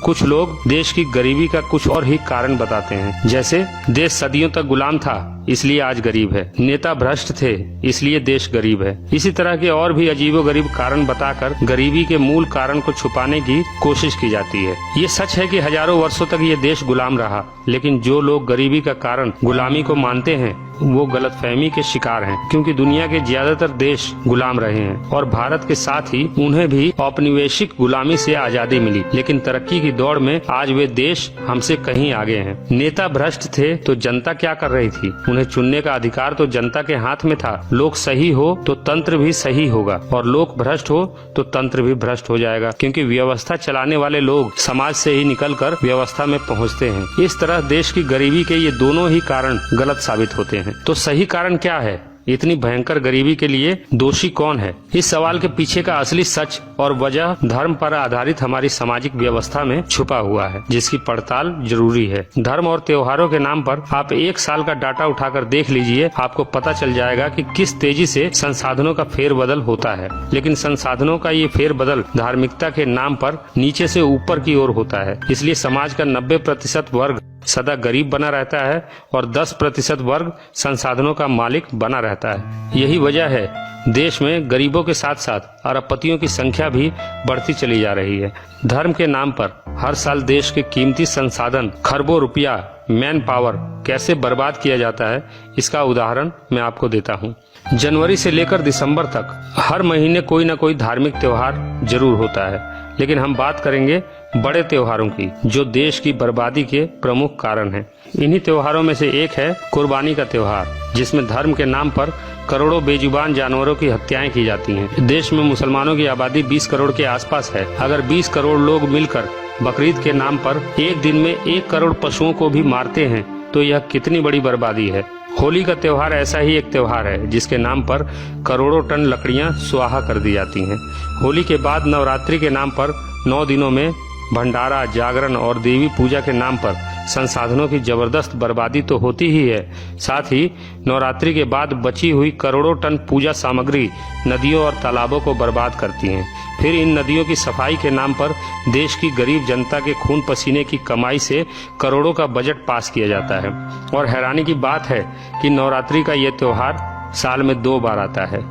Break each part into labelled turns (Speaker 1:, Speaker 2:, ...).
Speaker 1: कुछ लोग देश की गरीबी का कुछ और ही कारण बताते हैं, जैसे देश सदियों तक गुलाम था इसलिए आज गरीब है, नेता भ्रष्ट थे इसलिए देश गरीब है। इसी तरह के और भी अजीबोगरीब कारण बताकर गरीबी के मूल कारण को छुपाने की कोशिश की जाती है। ये सच है कि हजारों वर्षों तक ये देश गुलाम रहा, लेकिन जो लोग गरीबी का कारण गुलामी को मानते हैं वो गलतफहमी के शिकार हैं, क्योंकि दुनिया के ज्यादातर देश गुलाम रहे हैं और भारत के साथ ही उन्हें भी औपनिवेशिक गुलामी से आजादी मिली, लेकिन तरक्की की दौड़ में आज वे देश हमसे कहीं आगे हैं। नेता भ्रष्ट थे तो जनता क्या कर रही थी? उन्हें चुनने का अधिकार तो जनता के हाथ में था। लोग सही हो तो तंत्र भी सही होगा और लोग भ्रष्ट हो तो तंत्र भी भ्रष्ट हो जाएगा, क्योंकि व्यवस्था चलाने वाले लोग समाज से ही निकलकर व्यवस्था में पहुंचते हैं। इस तरह देश की गरीबी के ये दोनों ही कारण गलत साबित होते हैं। तो सही कारण क्या है? इतनी भयंकर गरीबी के लिए दोषी कौन है? इस सवाल के पीछे का असली सच और वजह धर्म पर आधारित हमारी सामाजिक व्यवस्था में छुपा हुआ है, जिसकी पड़ताल जरूरी है। धर्म और त्योहारों के नाम पर आप एक साल का डाटा उठाकर देख लीजिए, आपको पता चल जाएगा कि किस तेजी से संसाधनों का फेरबदल होता है। लेकिन संसाधनों का ये फेरबदल धार्मिकता के नाम पर नीचे से ऊपर की ओर होता है। इसलिए समाज का 90% वर्ग सदा गरीब बना रहता है और 10% वर्ग संसाधनों का मालिक बना रहता है। यही वजह है देश में गरीबों के साथ साथ अरबपतियों की संख्या भी बढ़ती चली जा रही है। धर्म के नाम पर हर साल देश के कीमती संसाधन खरबों रुपया, मैन पावर कैसे बर्बाद किया जाता है, इसका उदाहरण मैं आपको देता हूँ। जनवरी से लेकर दिसंबर तक हर महीने कोई न कोई धार्मिक त्योहार जरूर होता है, लेकिन हम बात करेंगे बड़े त्योहारों की, जो देश की बर्बादी के प्रमुख कारण हैं। इन्हीं त्योहारों में से एक है कुर्बानी का त्योहार, जिसमें धर्म के नाम पर करोड़ों बेजुबान जानवरों की हत्याएं की जाती हैं। देश में मुसलमानों की आबादी 20 करोड़ के आसपास है। अगर 20 करोड़ लोग मिलकर बकरीद के नाम पर एक दिन में 1 करोड़ पशुओं को भी मारते हैं तो यह कितनी बड़ी बर्बादी है। होली का त्योहार ऐसा ही एक त्योहार है जिसके नाम पर करोड़ों टन लकड़ियां स्वाहा कर दी जाती हैं। होली के बाद नवरात्रि के नाम पर 9 दिनों में भंडारा, जागरण और देवी पूजा के नाम पर संसाधनों की जबरदस्त बर्बादी तो होती ही है, साथ ही नवरात्रि के बाद बची हुई करोड़ों टन पूजा सामग्री नदियों और तालाबों को बर्बाद करती हैं। फिर इन नदियों की सफाई के नाम पर देश की गरीब जनता के खून पसीने की कमाई से करोड़ों का बजट पास किया जाता है। और हैरानी की बात है कि नवरात्रि का ये त्योहार साल में 2 बार आता है।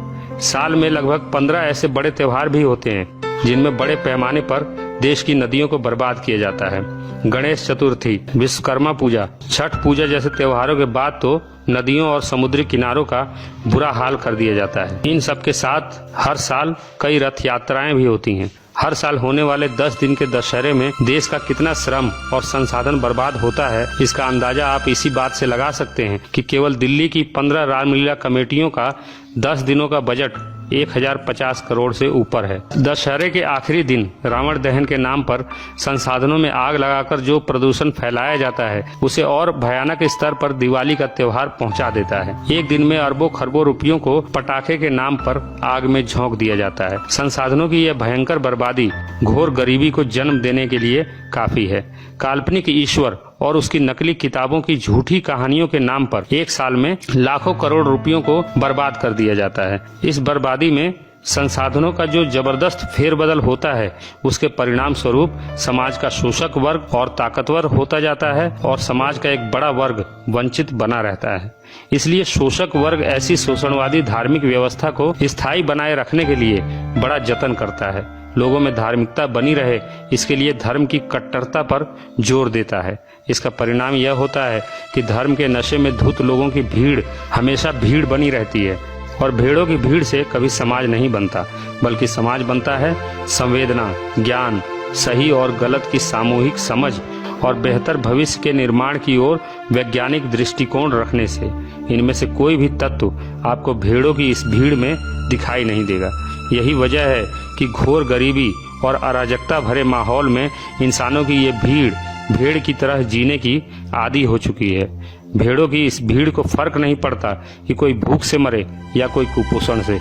Speaker 1: साल में लगभग 15 ऐसे बड़े त्योहार भी होते हैं जिनमें बड़े पैमाने पर देश की नदियों को बर्बाद किया जाता है। गणेश चतुर्थी, विश्वकर्मा पूजा, छठ पूजा जैसे त्योहारों के बाद तो नदियों और समुद्री किनारों का बुरा हाल कर दिया जाता है। इन सब के साथ हर साल कई रथ यात्राएं भी होती हैं। हर साल होने वाले 10 दिन के दशहरे में देश का कितना श्रम और संसाधन बर्बाद होता है, इसका अंदाजा आप इसी बात से लगा सकते हैं कि केवल दिल्ली की 15 रामलीला कमेटियों का 10 दिनों का बजट 1050 करोड़ से ऊपर है। दशहरे के आखिरी दिन रावण दहन के नाम पर संसाधनों में आग लगाकर जो प्रदूषण फैलाया जाता है, उसे और भयानक स्तर पर दिवाली का त्योहार पहुंचा देता है। एक दिन में अरबों खरबों रुपयों को पटाखे के नाम पर आग में झोंक दिया जाता है। संसाधनों की यह भयंकर बर्बादी घोर गरीबी को जन्म देने के लिए काफी है। काल्पनिक ईश्वर और उसकी नकली किताबों की झूठी कहानियों के नाम पर एक साल में लाखों करोड़ रुपयों को बर्बाद कर दिया जाता है। इस बर्बादी में संसाधनों का जो जबरदस्त फेरबदल होता है, उसके परिणाम स्वरूप समाज का शोषक वर्ग और ताकतवर होता जाता है और समाज का एक बड़ा वर्ग वंचित बना रहता है। इसलिए शोषक वर्ग ऐसी शोषणवादी धार्मिक व्यवस्था को स्थायी बनाए रखने के लिए बड़ा जतन करता है। लोगों में धार्मिकता बनी रहे, इसके लिए धर्म की कट्टरता पर जोर देता है। इसका परिणाम यह होता है कि धर्म के नशे में धुत लोगों की भीड़ हमेशा भीड़ बनी रहती है और भेड़ों की भीड़ से कभी समाज नहीं बनता, बल्कि समाज बनता है संवेदना, ज्ञान, सही और गलत की सामूहिक समझ और बेहतर भविष्य के निर्माण की ओर वैज्ञानिक दृष्टिकोण रखने से। इनमें से कोई भी तत्व आपको भेड़ों की इस भीड़ में दिखाई नहीं देगा। यही वजह है कि घोर गरीबी और अराजकता भरे माहौल में इंसानों की ये भीड़ भेड़ की तरह जीने की आदी हो चुकी है। भेड़ों की इस भीड़ को फर्क नहीं पड़ता कि कोई भूख से मरे या कोई कुपोषण से।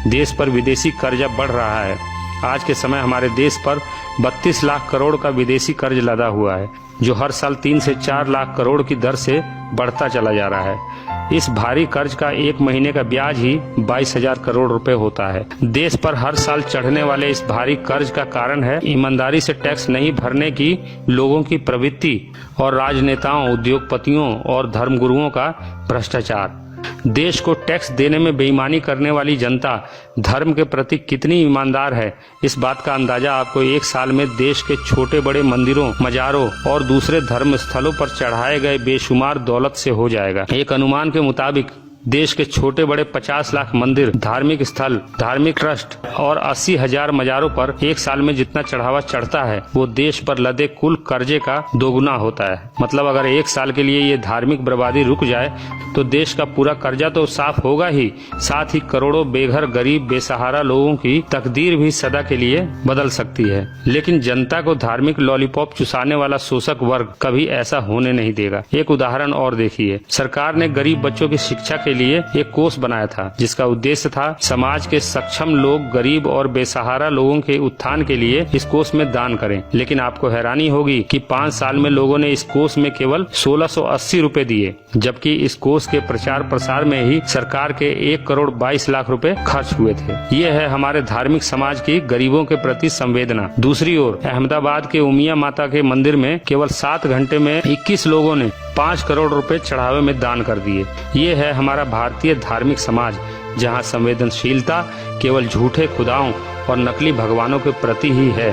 Speaker 1: देश पर विदेशी कर्जा बढ़ रहा है, आज के समय हमारे देश पर 32 लाख करोड़ का विदेशी कर्ज लदा हुआ है, जो हर साल 3 से 4 लाख करोड़ की दर से बढ़ता चला जा रहा है। इस भारी कर्ज का एक महीने का ब्याज ही 22,000 करोड़ रुपए होता है। देश पर हर साल चढ़ने वाले इस भारी कर्ज का कारण है ईमानदारी से टैक्स नहीं भरने की लोगों की प्रवृत्ति और राजनेताओं, उद्योगपतियों और धर्मगुरुओं का भ्रष्टाचार। देश को टैक्स देने में बेईमानी करने वाली जनता धर्म के प्रति कितनी ईमानदार है, इस बात का अंदाजा आपको एक साल में देश के छोटे बड़े मंदिरों, मजारों और दूसरे धर्म स्थलों पर चढ़ाए गए बेशुमार दौलत से हो जाएगा। एक अनुमान के मुताबिक देश के छोटे बड़े 50 लाख मंदिर, धार्मिक स्थल, धार्मिक ट्रस्ट और 80,000 मजारों पर एक साल में जितना चढ़ावा चढ़ता है वो देश पर लदे कुल कर्जे का दोगुना होता है। मतलब अगर एक साल के लिए ये धार्मिक बर्बादी रुक जाए तो देश का पूरा कर्जा तो साफ होगा ही, साथ ही करोड़ों बेघर, गरीब, बेसहारा लोगों की तकदीर भी सदा के लिए बदल सकती है। लेकिन जनता को धार्मिक लॉलीपॉप चुसाने वाला शोषक वर्ग कभी ऐसा होने नहीं देगा। एक उदाहरण और देखिए, सरकार ने गरीब बच्चों की शिक्षा के लिए एक कोष बनाया था, जिसका उद्देश्य था समाज के सक्षम लोग गरीब और बेसहारा लोगों के उत्थान के लिए इस कोष में दान करें। लेकिन आपको हैरानी होगी कि 5 साल में लोगों ने इस कोष में केवल 1680 रुपए दिए, जबकि इस कोष के प्रचार प्रसार में ही सरकार के 1 करोड़ 22 लाख रुपए खर्च हुए थे। ये है हमारे धार्मिक समाज की गरीबों के प्रति संवेदना। दूसरी ओर अहमदाबाद के उमिया माता के मंदिर में केवल 7 घंटे में 21 लोगों ने 5 करोड़ रुपए चढ़ावे में दान कर दिए। ये है हमारा भारतीय धार्मिक समाज, जहां संवेदनशीलता केवल झूठे खुदाओं और नकली भगवानों के प्रति ही है।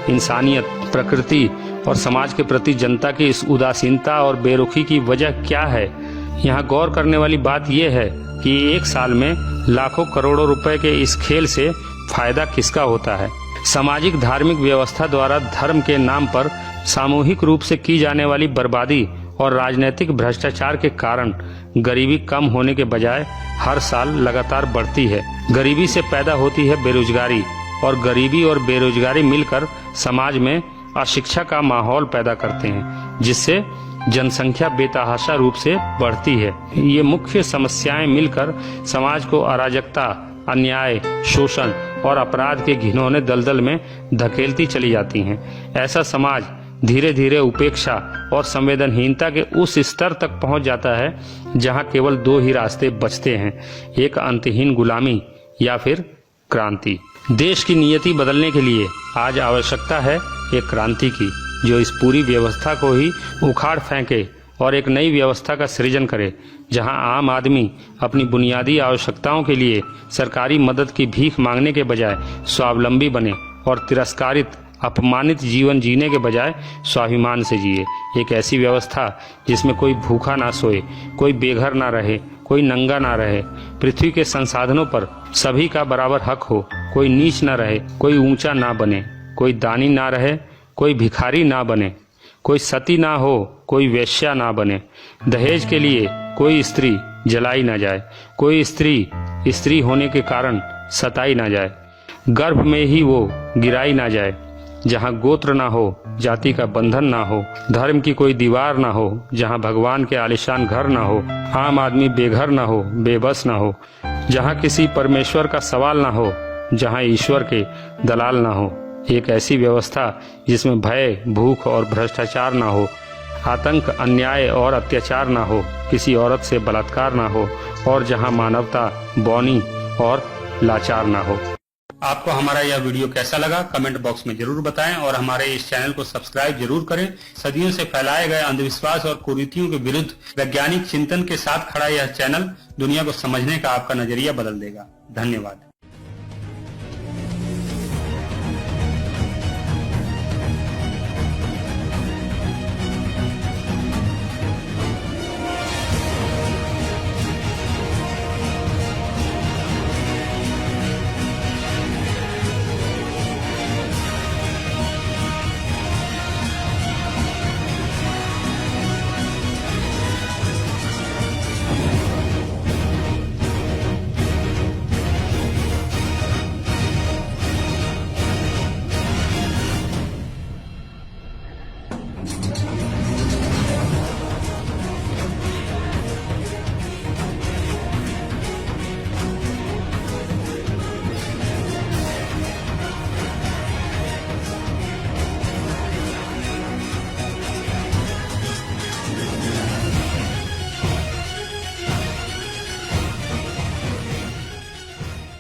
Speaker 1: इंसानियत, प्रकृति और समाज के प्रति जनता की इस उदासीनता और बेरुखी की वजह क्या है? यहाँ गौर करने वाली बात यह है कि एक साल में लाखों करोड़ों रुपए के इस खेल से फायदा किसका होता है? सामाजिक धार्मिक व्यवस्था द्वारा धर्म के नाम पर सामूहिक रूप से की जाने वाली बर्बादी और राजनीतिक भ्रष्टाचार के कारण गरीबी कम होने के बजाय हर साल लगातार बढ़ती है। गरीबी से पैदा होती है बेरोजगारी, और गरीबी और बेरोजगारी मिलकर समाज में अशिक्षा का माहौल पैदा करते हैं, जिससे जनसंख्या बेतहाशा रूप से बढ़ती है। ये मुख्य समस्याएं मिलकर समाज को अराजकता, अन्याय, शोषण और अपराध के घिनौने दलदल में धकेलती चली जाती हैं। ऐसा समाज धीरे धीरे उपेक्षा और संवेदनहीनता के उस स्तर तक पहुंच जाता है जहां केवल 2 ही रास्ते बचते हैं, एक अंतहीन गुलामी या फिर क्रांति। देश की नियति बदलने के लिए आज आवश्यकता है एक क्रांति की, जो इस पूरी व्यवस्था को ही उखाड़ फेंके और एक नई व्यवस्था का सृजन करे, जहां आम आदमी अपनी बुनियादी आवश्यकताओं के लिए सरकारी मदद की भीख मांगने के बजाय स्वावलंबी बने और तिरस्कारित, अपमानित जीवन जीने के बजाय स्वाभिमान से जिए। एक ऐसी व्यवस्था जिसमें कोई भूखा ना सोए, कोई बेघर ना रहे, कोई नंगा ना रहे, पृथ्वी के संसाधनों पर सभी का बराबर हक हो, कोई नीच ना रहे, कोई ऊंचा ना बने, कोई दानी ना रहे, कोई भिखारी ना बने, कोई सती ना हो, कोई वेश्या ना बने, दहेज के लिए कोई स्त्री जलाई ना जाए, कोई स्त्री होने के कारण सताई ना जाए, गर्भ में ही वो गिराई ना जाए, जहाँ गोत्र ना हो, जाति का बंधन ना हो, धर्म की कोई दीवार ना हो, जहाँ भगवान के आलिशान घर ना हो, आम आदमी बेघर ना हो, बेबस ना हो, जहाँ किसी परमेश्वर का सवाल ना हो, जहाँ ईश्वर के दलाल ना हो। एक ऐसी व्यवस्था जिसमें भय, भूख और भ्रष्टाचार ना हो, आतंक, अन्याय और अत्याचार ना हो, किसी औरत से बलात्कार ना हो, और जहाँ मानवता बौनी और लाचार ना हो। आपको हमारा यह वीडियो कैसा लगा कमेंट बॉक्स में जरूर बताएं, और हमारे इस चैनल को सब्सक्राइब जरूर करें। सदियों से फैलाए गए अंधविश्वास और कुरीतियों के विरुद्ध वैज्ञानिक चिंतन के साथ खड़ा यह चैनल दुनिया को समझने का आपका नजरिया बदल देगा। धन्यवाद।